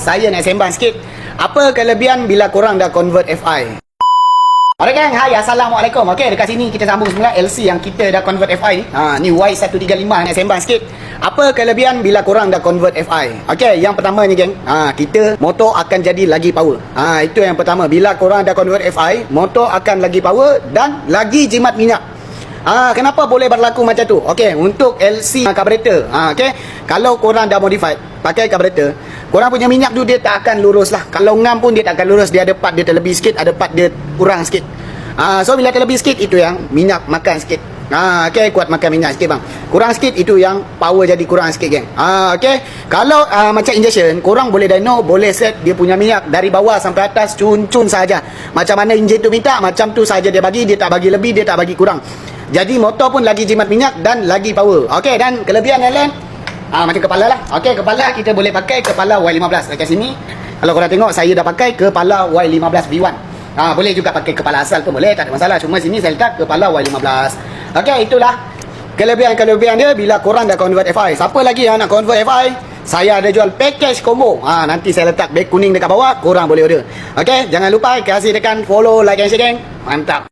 Saya nak sembang sikit. Apa kelebihan bila korang dah convert FI? Alright gang, hai, Assalamualaikum. Okey, dekat sini kita sambung semula LC yang kita dah convert FI ni. Ni Y135 nak sembang sikit. Apa kelebihan bila korang dah convert FI? Okey, yang pertama ni geng, kita motor akan jadi lagi power. Itu yang pertama. Bila korang dah convert FI, motor akan lagi power dan lagi jimat minyak. Kenapa boleh berlaku macam tu? Okey, untuk LC carburetor. Okey, kalau korang dah modified pakai carburetor, korang punya minyak tu dia tak akan lurus lah. Kalau ngam pun dia tak akan lurus. Dia ada part dia terlebih sikit, ada part dia kurang sikit. So bila terlebih sikit, itu yang minyak makan sikit. Okay, kuat makan minyak sikit bang. Kurang sikit, itu yang power jadi kurang sikit geng. Okay, kalau macam injection, korang boleh dyno, boleh set dia punya minyak dari bawah sampai atas, cun-cun saja. Macam mana enjin tu minta, macam tu saja dia bagi. Dia tak bagi lebih, dia tak bagi kurang. Jadi motor pun lagi jimat minyak dan lagi power. Okay, dan kelebihan yang lain, macam kepala lah. Okey, kepala kita boleh pakai kepala Y15 dekat sini. Kalau korang tengok, saya dah pakai kepala Y15 V1. Boleh juga pakai kepala asal pun boleh, tak ada masalah. Cuma sini saya letak kepala Y15. Okey, itulah kelebihan-kelebihan dia bila korang dah convert FI. Siapa lagi yang nak convert FI? Saya ada jual package combo. Nanti saya letak beg kuning dekat bawah, korang boleh order. Okey, jangan lupa kasih tekan follow, like and share geng. Mantap.